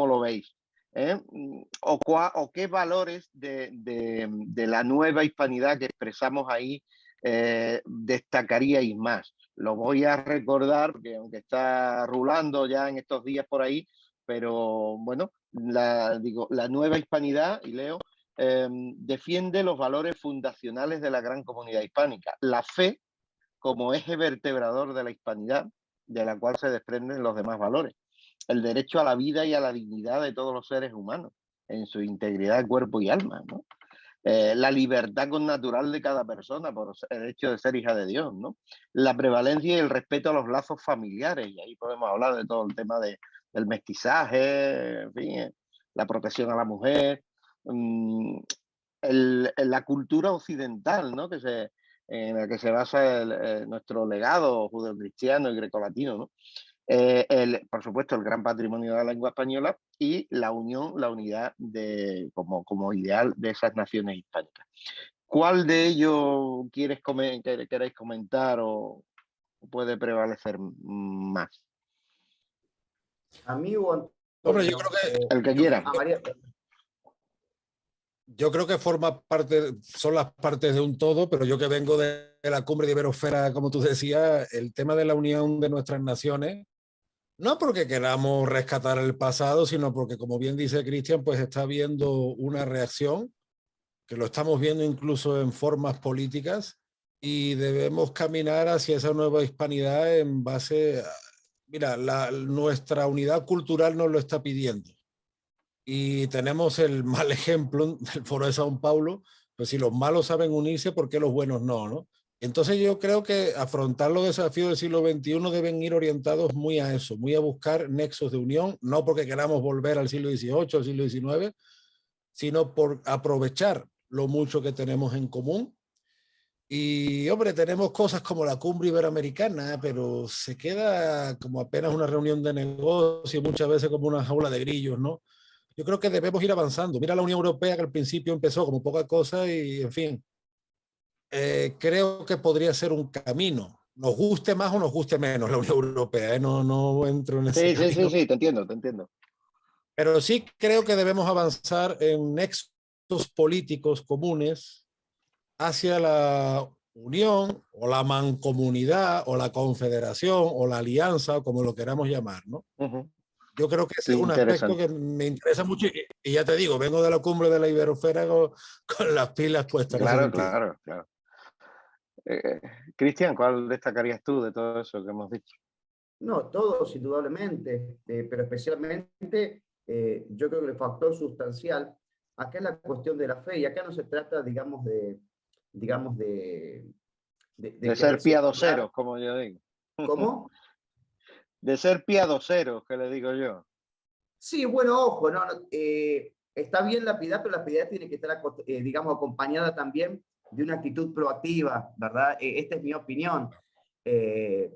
lo veis? ¿O qué valores de la nueva hispanidad que expresamos ahí destacaríais más? Lo voy a recordar porque aunque está rulando ya en estos días por ahí, pero bueno, la nueva hispanidad, y leo, defiende los valores fundacionales de la gran comunidad hispánica, la fe como eje vertebrador de la hispanidad, de la cual se desprenden los demás valores, el derecho a la vida y a la dignidad de todos los seres humanos, en su integridad de cuerpo y alma, ¿no? La libertad connatural de cada persona por el hecho de ser hija de Dios, ¿no? La prevalencia y el respeto a los lazos familiares, y ahí podemos hablar de todo el tema del mestizaje, en fin, la protección a la mujer, la cultura occidental, ¿no? En la que se basa nuestro legado judeocristiano y grecolatino, ¿no? Por supuesto, el gran patrimonio de la lengua española y la unión, la unidad como ideal de esas naciones hispánicas. ¿Cuál de ellos queréis comentar o puede prevalecer más? Amigo Hombre, yo Antonio, creo que, El que yo creo quiera. a que, María, yo creo que forma parte, son las partes de un todo, pero yo que vengo de la cumbre de Iberosfera, como tú decías, el tema de la unión de nuestras naciones, no porque queramos rescatar el pasado, sino porque, como bien dice Cristian, pues está habiendo una reacción, que lo estamos viendo incluso en formas políticas, y debemos caminar hacia esa nueva hispanidad en base a, mira, nuestra unidad cultural nos lo está pidiendo. Y tenemos el mal ejemplo del Foro de Sao Paulo, pues si los malos saben unirse, ¿por qué los buenos no? ¿No? Entonces yo creo que afrontar los desafíos del siglo XXI deben ir orientados muy a eso, muy a buscar nexos de unión, no porque queramos volver al siglo XVIII, al siglo XIX, sino por aprovechar lo mucho que tenemos en común. Y, hombre, tenemos cosas como la cumbre iberoamericana, pero se queda como apenas una reunión de negocio, muchas veces como una jaula de grillos, ¿no? Yo creo que debemos ir avanzando. Mira la Unión Europea que al principio empezó como poca cosa y, en fin, creo que podría ser un camino. Nos guste más o nos guste menos la Unión Europea, ¿eh? No entro en ese camino. Sí, te entiendo, te entiendo. Pero sí creo que debemos avanzar en nexos políticos comunes hacia la unión o la mancomunidad o la confederación o la alianza, o como lo queramos llamar, ¿no? Yo creo que ese es un aspecto Interesante. que me interesa mucho y ya te digo, vengo de la cumbre de la Iberosfera con las pilas puestas en ese Claro, sentido. claro, claro. Cristian, ¿cuál destacarías tú de todo eso que hemos dicho? no, todos indudablemente, pero especialmente yo creo que el factor sustancial, acá es la cuestión de la fe, y acá no se trata, digamos, de De ser querer piadoseros, separar. como yo digo. ¿Cómo? De ser piadoseros, que le digo yo. Sí, bueno, ojo, está bien la piedad, pero la piedad tiene que estar, digamos, acompañada también de una actitud proactiva, ¿verdad? Esta es mi opinión. Eh,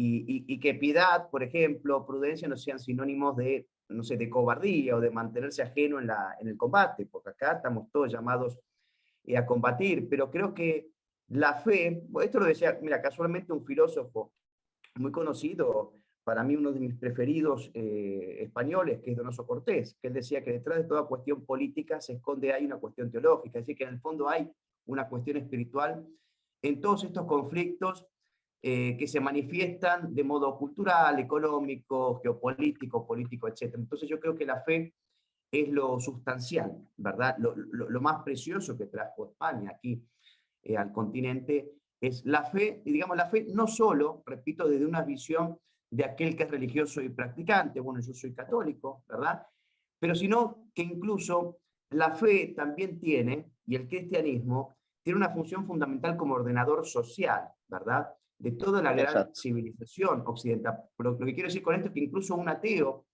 y que piedad, por ejemplo, prudencia no sean sinónimos de, no sé, de cobardía o de mantenerse ajeno en el combate, porque acá estamos todos llamados a combatir, pero creo que la fe, esto lo decía, mira, casualmente un filósofo muy conocido, para mí uno de mis preferidos españoles, que es Donoso Cortés, que él decía que detrás de toda cuestión política se esconde hay una cuestión teológica, es decir, que en el fondo hay una cuestión espiritual en todos estos conflictos que se manifiestan de modo cultural, económico, geopolítico, político, etc. Entonces yo creo que la fe es lo sustancial, ¿verdad? Lo más precioso que trajo España aquí al continente es la fe, y digamos la fe no solo, repito, desde una visión de aquel que es religioso y practicante, bueno, yo soy católico, ¿verdad? Pero sino que incluso la fe también tiene, y el cristianismo, tiene una función fundamental como ordenador social, ¿verdad? De toda la gran Exacto. civilización occidental. Pero lo que quiero decir con esto es que incluso un ateo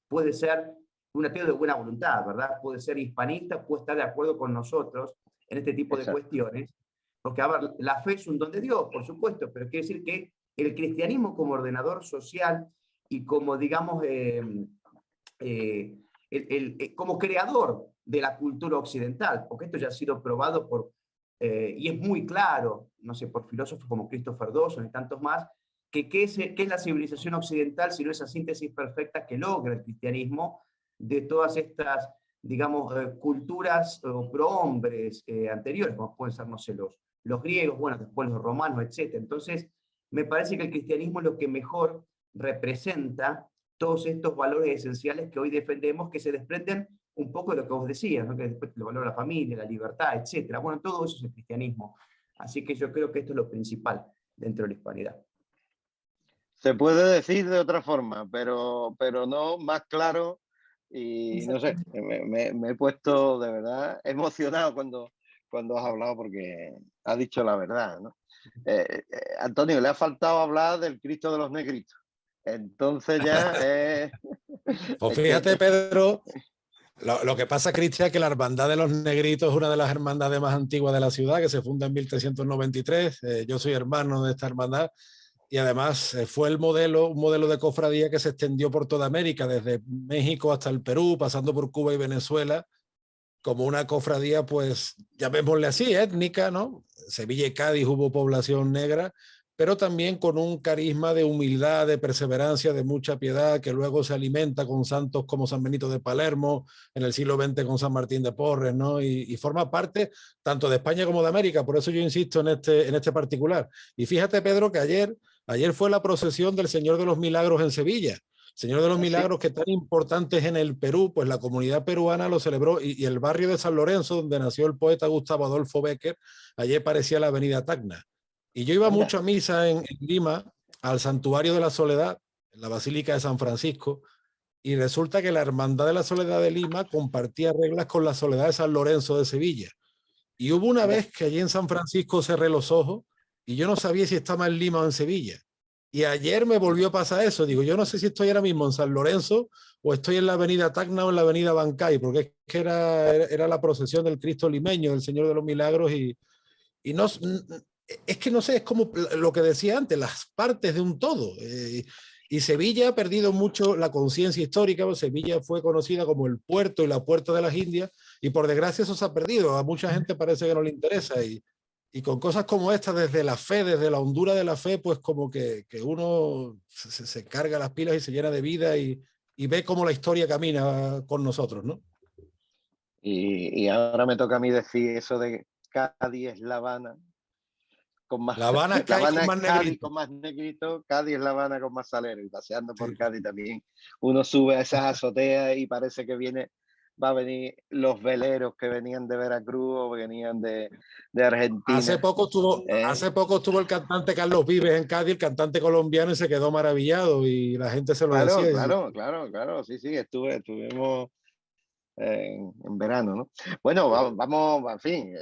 puede ser un ateo de buena voluntad, ¿verdad? Puede ser hispanista, puede estar de acuerdo con nosotros en este tipo de Exacto. cuestiones, porque, a ver, la fe es un don de Dios, por supuesto, pero quiere decir que el cristianismo como ordenador social y como, digamos, como creador de la cultura occidental, porque esto ya ha sido probado por, y es muy claro, no sé, por filósofos como Christopher Dawson y tantos más, que qué es la civilización occidental sino esa síntesis perfecta que logra el cristianismo de todas estas, digamos, culturas o prohombres anteriores, como pueden ser, no sé, los griegos, bueno, después los romanos, etc. Entonces, me parece que el cristianismo es lo que mejor representa todos estos valores esenciales que hoy defendemos, que se desprenden un poco de lo que vos decías, ¿no? Que después el valor de la familia, la libertad, etc. Bueno, todo eso es el cristianismo. Así que yo creo que esto es lo principal dentro de la hispanidad. Se puede decir de otra forma, pero no más claro. Y no sé, me he puesto de verdad emocionado cuando has hablado porque has dicho la verdad, ¿no? Antonio, le ha faltado hablar del Cristo de los Negritos. Entonces ya Pues es que fíjate, Pedro, lo que pasa, Cristian, es que la Hermandad de los Negritos es una de las hermandades más antiguas de la ciudad, que se funda en 1393. Yo soy hermano de esta hermandad y además fue un modelo de cofradía que se extendió por toda América, desde México hasta el Perú, pasando por Cuba y Venezuela, como una cofradía, pues, llamémosle así, étnica, ¿no? Sevilla y Cádiz hubo población negra, pero también con un carisma de humildad, de perseverancia, de mucha piedad, que luego se alimenta con santos como San Benito de Palermo, en el siglo XX con San Martín de Porres, ¿no? Y forma parte tanto de España como de América, por eso yo insisto en este particular. Y fíjate, Pedro, que ayer fue la procesión del Señor de los Milagros en Sevilla. Señor de los así. Milagros, que tan importantes en el Perú, pues la comunidad peruana lo celebró y el barrio de San Lorenzo, donde nació el poeta Gustavo Adolfo Bécquer, ayer parecía la avenida Tacna. Y yo iba Anda. mucho a misa en Lima, al Santuario de la Soledad, en la Basílica de San Francisco, y resulta que la Hermandad de la Soledad de Lima compartía reglas con la Soledad de San Lorenzo de Sevilla. Y hubo una Anda. vez que allí en San Francisco cerré los ojos y yo no sabía si estaba en Lima o en Sevilla. Y ayer me volvió a pasar eso. Digo, yo no sé si estoy ahora mismo en San Lorenzo o estoy en la avenida Tacna o en la avenida Bancay, porque es que era la procesión del Cristo limeño, del Señor de los Milagros, y no, es que no sé, es como lo que decía antes, las partes de un todo. Y Sevilla ha perdido mucho la conciencia histórica. Sevilla fue conocida como el puerto y la puerta de las Indias, y por desgracia eso se ha perdido. A mucha gente parece que no le interesa. Y con cosas como esta, desde la fe, desde la hondura de la fe, pues como que uno se carga las pilas y se llena de vida y ve cómo la historia camina con nosotros, ¿no? Y ahora me toca a mí decir eso de Cádiz es La Habana. Con más, La Habana es La Cádiz con Habana es más Cádiz negrito. con más negrito, Cádiz es La Habana con más salero. Y paseando por Sí. Cádiz también, uno sube a esas azoteas y parece que va a venir los veleros que venían de Veracruz o venían de Argentina. Hace poco estuvo el cantante Carlos Vives en Cádiz, el cantante colombiano, y se quedó maravillado y la gente se lo Claro, decía. claro, sí, estuvimos en verano, ¿no? Bueno, vamos, en fin,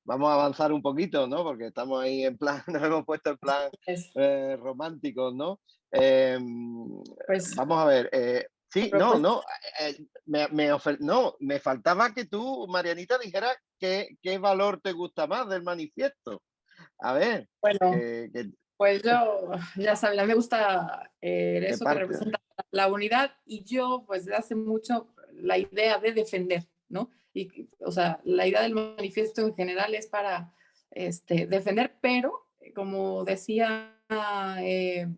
vamos a avanzar un poquito, ¿no? Porque estamos ahí en plan, nos hemos puesto en plan Es, romántico, ¿no? Eh, pues, vamos a ver, sí, no, propuesta. no, no, me faltaba que tú, Marianita, dijeras qué valor te gusta más del manifiesto. A ver, Bueno, que pues yo, ya saben, a mí me gusta qué eso que parte. representa la unidad y yo, pues, desde hace mucho la idea de defender, ¿no? Y, o sea, la idea del manifiesto en general es para defender, pero, como decía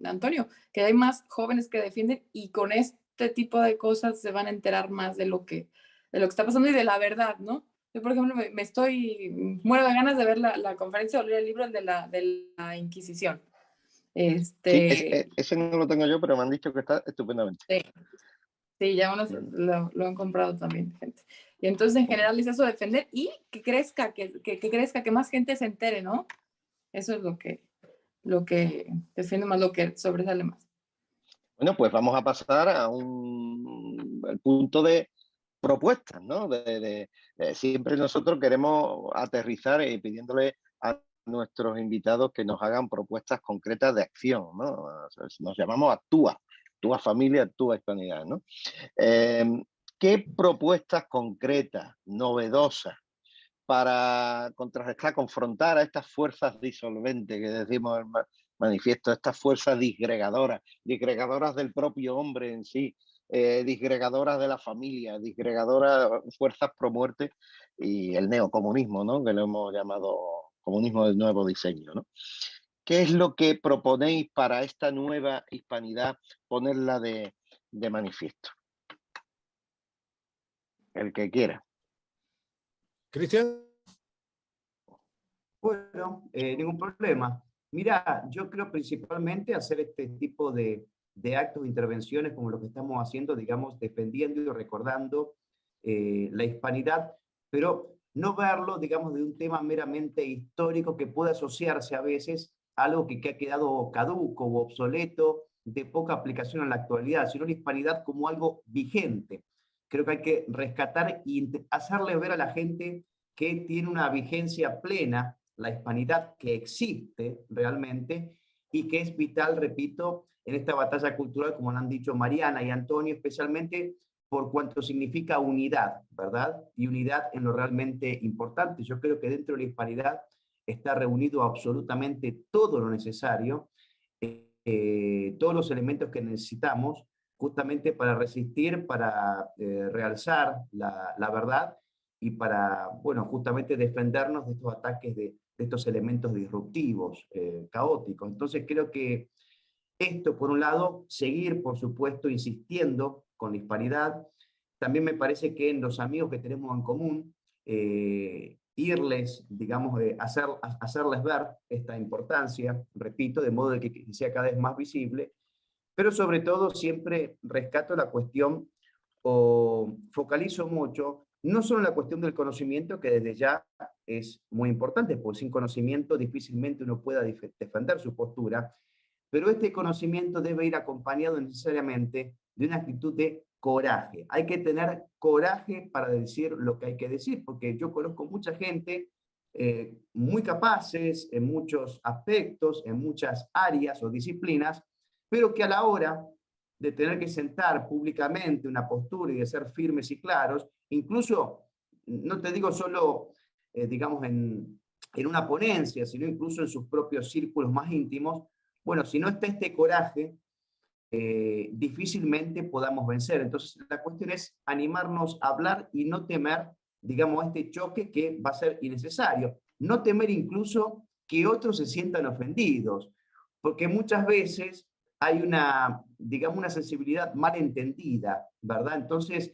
Antonio, que hay más jóvenes que defienden y con este tipo de cosas se van a enterar más de lo que está pasando y de la verdad, ¿no? Yo, por ejemplo, muero de ganas de ver la conferencia o leer el libro de la Inquisición. Ese no lo tengo yo, pero me han dicho que está estupendamente. Sí, sí, ya unos lo han comprado también, gente. Y entonces, en general, es eso, defender y que crezca, que crezca, que más gente se entere, ¿no? Eso es lo que defiende más, lo que sobresale más. Bueno, pues vamos a pasar a el punto de propuestas, ¿no? Siempre nosotros queremos aterrizar pidiéndole a nuestros invitados que nos hagan propuestas concretas de acción, ¿no? Nos llamamos Actúa Familia, Actúa Hispanidad, ¿no? ¿Qué propuestas concretas, novedosas, para contrarrestar, confrontar a estas fuerzas disolventes que decimos en el manifiesto, estas fuerzas disgregadoras del propio hombre en sí, disgregadoras de la familia, disgregadoras, fuerzas pro muerte, y el neocomunismo, ¿no? Que lo hemos llamado comunismo del nuevo diseño, ¿no? ¿Qué es lo que proponéis para esta nueva hispanidad ponerla de manifiesto? El que quiera. Cristian. Bueno, ningún problema. Mira, yo creo principalmente hacer este tipo de actos de intervenciones como lo que estamos haciendo, digamos, defendiendo y recordando la hispanidad, pero no verlo, digamos, de un tema meramente histórico que puede asociarse a veces a algo que ha quedado caduco o obsoleto, de poca aplicación en la actualidad, sino la hispanidad como algo vigente. Creo que hay que rescatar y hacerle ver a la gente que tiene una vigencia plena la hispanidad, que existe realmente y que es vital, repito, en esta batalla cultural, como lo han dicho Mariana y Antonio, especialmente por cuanto significa unidad, ¿verdad? Y unidad en lo realmente importante. Yo creo que dentro de la hispanidad está reunido absolutamente todo lo necesario, todos los elementos que necesitamos justamente para resistir, para realzar la verdad y para, bueno, justamente defendernos de estos ataques de estos elementos disruptivos, caóticos. Entonces creo que esto, por un lado, seguir, por supuesto, insistiendo con la hispanidad. También me parece que en los amigos que tenemos en común, irles, digamos, hacerles ver esta importancia, repito, de modo de que sea cada vez más visible, pero sobre todo siempre rescato la cuestión o focalizo mucho, no solo en la cuestión del conocimiento, que desde ya es muy importante, porque sin conocimiento difícilmente uno pueda defender su postura, pero este conocimiento debe ir acompañado necesariamente de una actitud de coraje. Hay que tener coraje para decir lo que hay que decir, porque yo conozco mucha gente muy capaces en muchos aspectos, en muchas áreas o disciplinas, pero que a la hora de tener que sentar públicamente una postura y de ser firmes y claros, incluso, no te digo solo, digamos, en una ponencia, sino incluso en sus propios círculos más íntimos, bueno, si no está este coraje, difícilmente podamos vencer. Entonces, la cuestión es animarnos a hablar y no temer, digamos, este choque que va a ser innecesario. No temer incluso que otros se sientan ofendidos, porque muchas veces hay una, digamos, una sensibilidad mal entendida, ¿verdad? Entonces,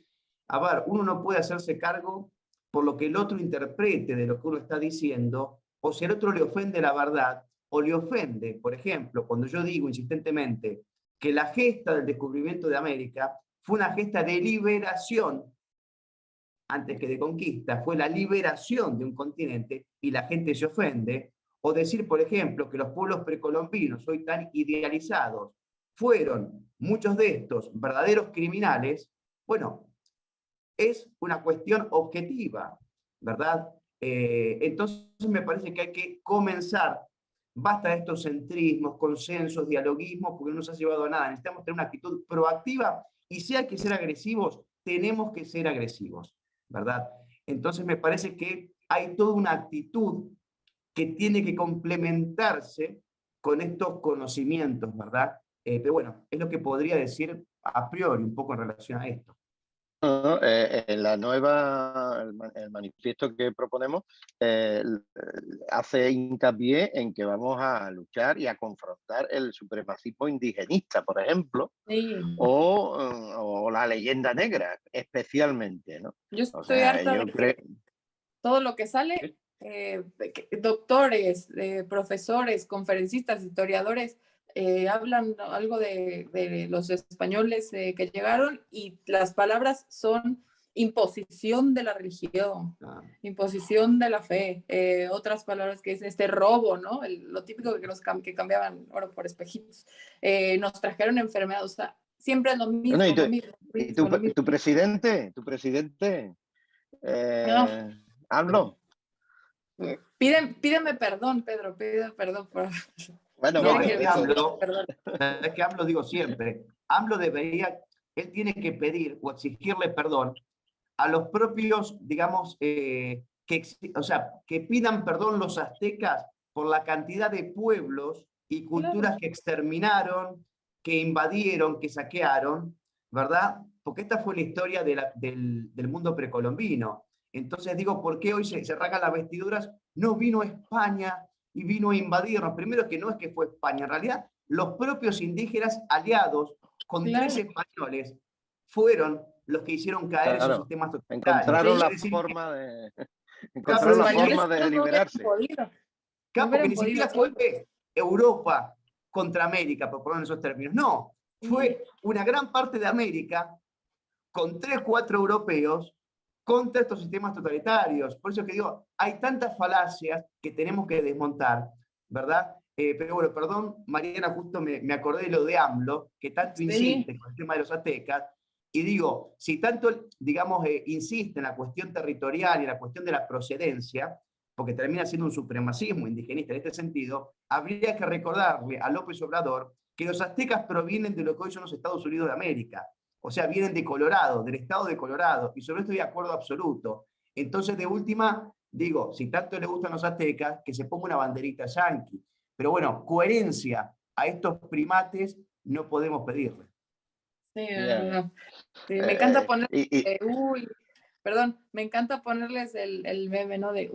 a ver, uno no puede hacerse cargo por lo que el otro interprete de lo que uno está diciendo, o si el otro le ofende la verdad, o le ofende, por ejemplo, cuando yo digo insistentemente que la gesta del descubrimiento de América fue una gesta de liberación antes que de conquista, fue la liberación de un continente y la gente se ofende, o decir, por ejemplo, que los pueblos precolombinos, hoy tan idealizados, fueron muchos de estos verdaderos criminales, bueno, es una cuestión objetiva, ¿verdad? Entonces me parece que hay que comenzar, basta de estos centrismos, consensos, dialoguismos, porque no nos ha llevado a nada. Necesitamos tener una actitud proactiva y si hay que ser agresivos, tenemos que ser agresivos, ¿verdad? Entonces me parece que hay toda una actitud que tiene que complementarse con estos conocimientos, ¿verdad? Pero bueno, es lo que podría decir a priori un poco en relación a esto. En el manifiesto que proponemos hace hincapié en que vamos a luchar y a confrontar el supremacismo indigenista, por ejemplo, Sí. o la leyenda negra, especialmente, ¿no? Yo estoy harta de que todo lo que sale, doctores, profesores, conferencistas, historiadores, hablan algo de los españoles que llegaron y las palabras son imposición de la religión, imposición de la fe, otras palabras que es este robo, ¿no? Lo típico que cambiaban oro por espejitos, nos trajeron enfermedades, o sea, siempre es lo mismo, Bueno, lo mismo, lo mismo. tu presidente, AMLO. Pídeme perdón, Pedro, pídeme perdón. Bueno, No, vamos. es que AMLO, digo siempre, AMLO debería, él tiene que pedir o exigirle perdón a los propios, digamos, o sea, que pidan perdón los aztecas por la cantidad de pueblos y culturas que exterminaron, que invadieron, que saquearon, ¿verdad? Porque esta fue la historia del mundo precolombino. Entonces digo, ¿por qué hoy se rasgan las vestiduras? No vino España y vino a invadirnos. Primero que no es que fue España, en realidad los propios indígenas aliados con 3 españoles fueron los que hicieron caer esos sistemas totalitarios. Encontraron la forma de liberarse. Claro, porque ni siquiera fue Europa contra América, por poner esos términos. No, fue una gran parte de América con 3, 4 europeos contra estos sistemas totalitarios. Por eso que digo, hay tantas falacias que tenemos que desmontar, ¿verdad? Pero bueno, perdón, Mariana, justo me acordé de lo de AMLO, que tanto insiste con el tema de los aztecas, y digo, si tanto, digamos, insiste en la cuestión territorial y en la cuestión de la procedencia, porque termina siendo un supremacismo indigenista en este sentido, habría que recordarle a López Obrador que los aztecas provienen de lo que hoy son los Estados Unidos de América. O sea, vienen de Colorado, del estado de Colorado, y sobre esto estoy de acuerdo absoluto. Entonces, de última, digo, si tanto le gustan los aztecas, que se ponga una banderita yanqui. Pero bueno, coherencia a estos primates no podemos pedirle. Sí, sí, me encanta ponerles, me encanta ponerles el meme, ¿no? De,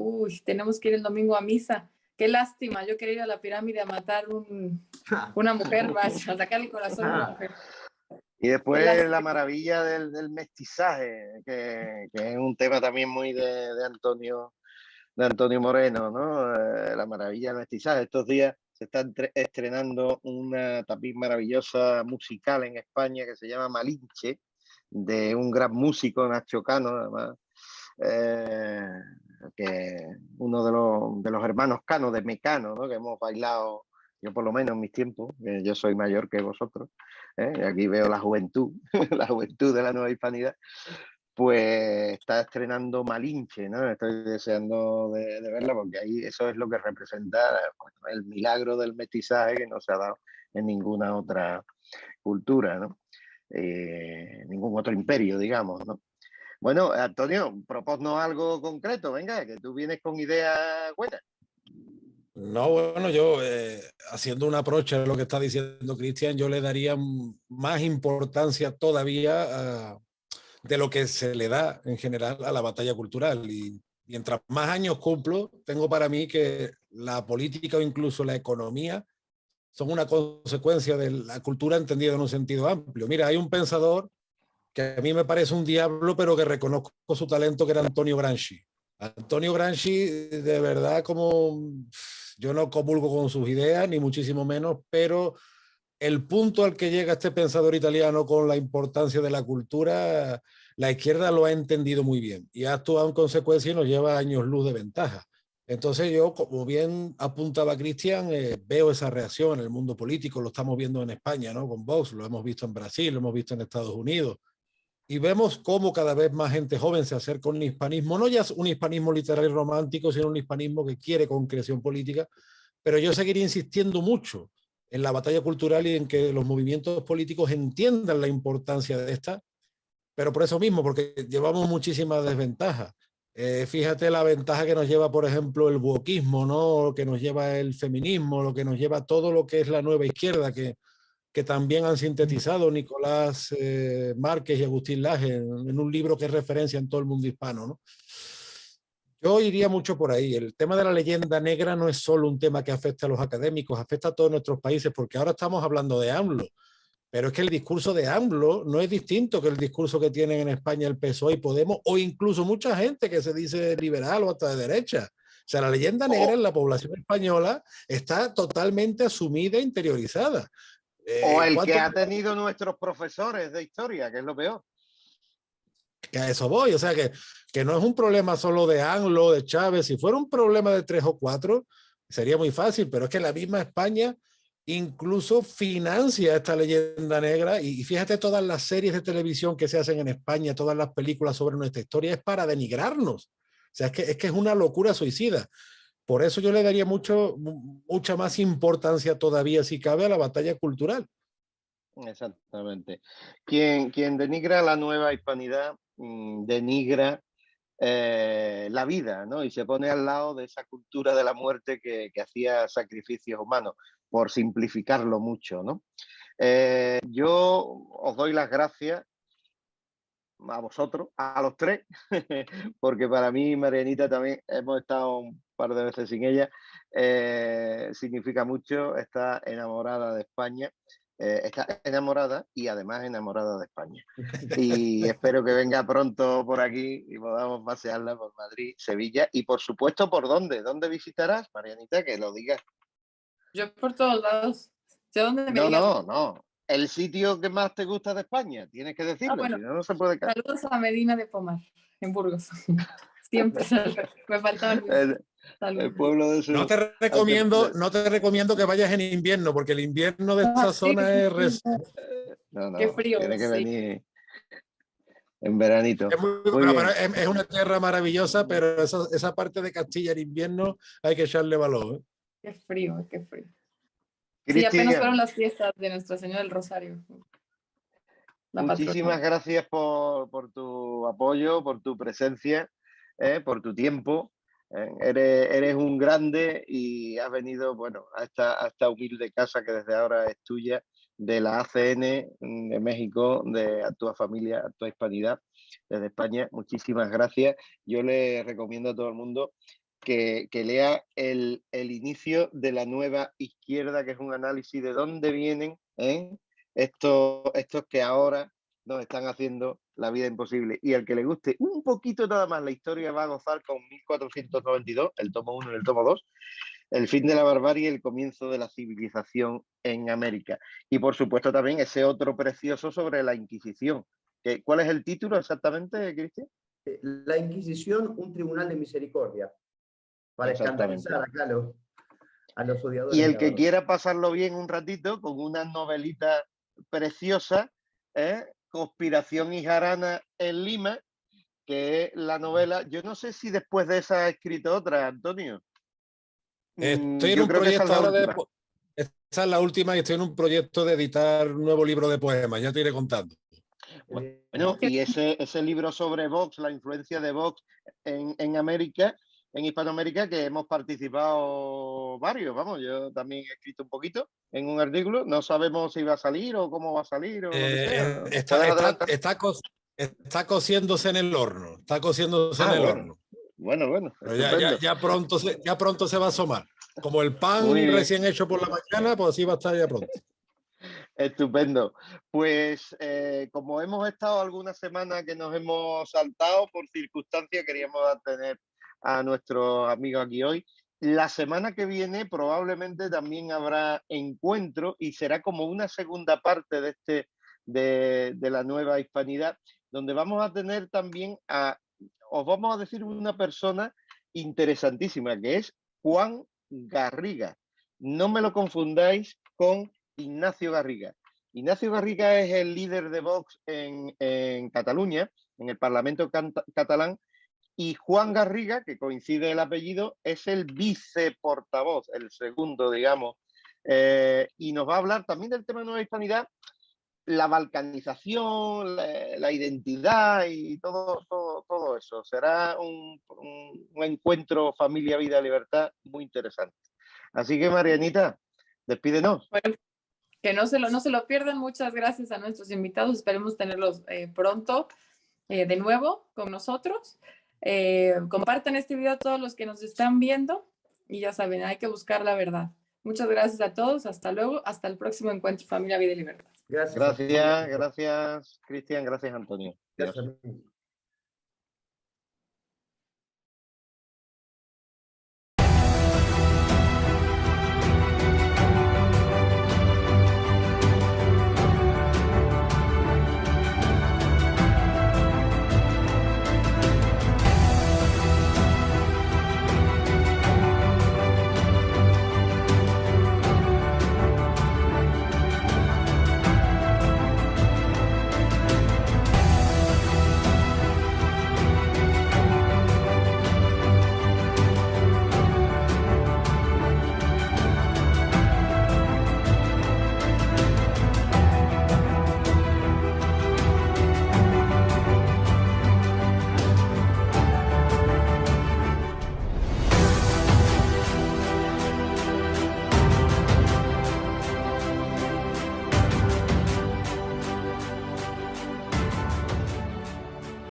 tenemos que ir el domingo a misa. Qué lástima, yo quería ir a la pirámide a matar una mujer, vaya, a sacar el corazón de una mujer. Y después la maravilla del mestizaje, que es un tema también muy de Antonio Moreno, ¿no? La maravilla del mestizaje. Estos días se está estrenando una tapiz maravillosa musical en España que se llama Malinche, de un gran músico, Nacho Cano, además, que uno de los hermanos Cano, de Mecano, ¿no? Que hemos bailado, yo por lo menos en mis tiempos, que yo soy mayor que vosotros, y aquí veo la juventud, la juventud de la nueva hispanidad. Pues está estrenando Malinche, ¿no? Estoy deseando de verla porque ahí eso es lo que representa el milagro del mestizaje que no se ha dado en ninguna otra cultura, ¿no? Ningún otro imperio, digamos, ¿no? Bueno, Antonio, propónnos algo concreto, venga, que tú vienes con ideas buenas. No, bueno, yo haciendo un approach a lo que está diciendo Cristian, yo le daría más importancia todavía de lo que se le da en general a la batalla cultural. Y mientras más años cumplo, tengo para mí que la política o incluso la economía son una consecuencia de la cultura entendida en un sentido amplio. Mira, hay un pensador que a mí me parece un diablo, pero que reconozco su talento, que era Antonio Gramsci. Antonio Gramsci, de verdad, como yo no comulgo con sus ideas, ni muchísimo menos, pero el punto al que llega este pensador italiano con la importancia de la cultura, la izquierda lo ha entendido muy bien y ha actuado en consecuencia y nos lleva años luz de ventaja. Entonces yo, como bien apuntaba Cristian, veo esa reacción en el mundo político, lo estamos viendo en España, ¿no? Con Vox, lo hemos visto en Brasil, lo hemos visto en Estados Unidos, y vemos cómo cada vez más gente joven se acerca a un hispanismo, no ya un hispanismo literario y romántico, sino un hispanismo que quiere concreción política, pero yo seguiré insistiendo mucho en la batalla cultural y en que los movimientos políticos entiendan la importancia de esta, pero por eso mismo, porque llevamos muchísimas desventajas. Fíjate la ventaja que nos lleva, por ejemplo, el wokismo, ¿no? Lo que nos lleva el feminismo, lo que nos lleva todo lo que es la nueva izquierda, que también han sintetizado Nicolás Márquez y Agustín Laje en un libro que es referencia en todo el mundo hispano, ¿no? Yo iría mucho por ahí. El tema de la leyenda negra no es solo un tema que afecta a los académicos, afecta a todos nuestros países, porque ahora estamos hablando de AMLO, pero es que el discurso de AMLO no es distinto que el discurso que tienen en España el PSOE y Podemos, o incluso mucha gente que se dice liberal o hasta de derecha. sea, la leyenda negra en la población española está totalmente asumida e interiorizada. O el que ha tenido nuestros profesores de historia, que es lo peor. Que a eso voy, o sea, que no es un problema solo de ANLO, de Chávez. Si fuera un problema de 3 o 4, sería muy fácil, pero es que la misma España incluso financia esta leyenda negra, y fíjate, todas las series de televisión que se hacen en España, todas las películas sobre nuestra historia, es para denigrarnos. O sea, es que es una locura suicida. Por eso yo le daría mucha más importancia todavía, si cabe, a la batalla cultural. Exactamente. Quien denigra la nueva hispanidad, denigra la vida, ¿no? Y se pone al lado de esa cultura de la muerte que hacía sacrificios humanos, por simplificarlo mucho, ¿no? Yo os doy las gracias a vosotros, a los tres, porque para mí, Marianita, también hemos estado un par de veces sin ella, significa mucho, está enamorada de España, está enamorada y además enamorada de España. Y espero que venga pronto por aquí y podamos pasearla por Madrid, Sevilla y por supuesto, ¿por dónde? ¿Dónde visitarás, Marianita? Que lo digas. Yo por todos lados. ¿De dónde me digas? No. El sitio que más te gusta de España, tienes que decirlo, bueno, si no, no se puede caer. saludos a Medina de Pomar, en Burgos. Siempre me faltaba el pueblo de su... No te recomiendo que vayas en invierno, porque el invierno de esta zona es... No, qué frío. Tiene que sí. venir en veranito. Pero es una tierra maravillosa, pero esa parte de Castilla en invierno hay que echarle valor. ¿Eh? Qué frío, qué frío. Cristian, sí, apenas fueron las fiestas de Nuestra Señora del Rosario. Muchísimas gracias por tu apoyo, por tu presencia, por tu tiempo. Eres un grande y has venido, bueno, a esta humilde casa que desde ahora es tuya, de la ACN de México, de Actúa Familia, Actúa Hispanidad, desde España. Muchísimas gracias. Yo le recomiendo a todo el mundo que lea el inicio de la nueva izquierda, que es un análisis de dónde vienen estos que ahora nos están haciendo la vida imposible. Y al que le guste un poquito nada más la historia, va a gozar con 1492, el tomo 1 y el tomo 2, el fin de la barbarie y el comienzo de la civilización en América. Y por supuesto también ese otro precioso sobre la Inquisición. ¿Cuál es el título exactamente, Cristian? La Inquisición, un tribunal de misericordia, para escandalizar acá a los odiadores. Y el que quiera pasarlo bien un ratito, con una novelita preciosa, Conspiración y Jarana en Lima, que es la novela. Yo no sé si después de esa ha escrito otra, Antonio. Estoy en un proyecto ahora esa es la última, y estoy en un proyecto de editar un nuevo libro de poemas, ya te iré contando. Bueno, y ese libro sobre Vox, la influencia de Vox en América, en Hispanoamérica, que hemos participado varios, vamos, yo también he escrito un poquito en un artículo, no sabemos si va a salir o cómo va a salir o lo que sea. Está cociéndose en el horno, horno. Bueno. Pero ya pronto se va a asomar. Como el pan recién hecho por la mañana, pues así va a estar ya pronto. Estupendo. Pues como hemos estado algunas semanas que nos hemos saltado por circunstancias, queríamos tener a nuestros amigos aquí hoy. La semana que viene probablemente también habrá encuentro y será como una segunda parte de la nueva hispanidad, donde vamos a tener también os vamos a decir una persona interesantísima, que es Juan Garriga. No me lo confundáis con Ignacio Garriga. Ignacio Garriga es el líder de Vox en Cataluña, en el Parlamento catalán, y Juan Garriga, que coincide el apellido, es el viceportavoz, el segundo, digamos, y nos va a hablar también del tema de nueva hispanidad, la balcanización, la identidad y todo eso. Será un encuentro familia, vida, libertad muy interesante. Así que, Marianita, despídenos. Bueno, que no se lo pierdan. Muchas gracias a nuestros invitados. Esperemos tenerlos pronto de nuevo con nosotros. Compartan este video a todos los que nos están viendo y ya saben, hay que buscar la verdad. Muchas gracias a todos. Hasta luego. Hasta el próximo encuentro Familia, Vida y Libertad. Gracias, Cristian. Gracias, Antonio. Gracias.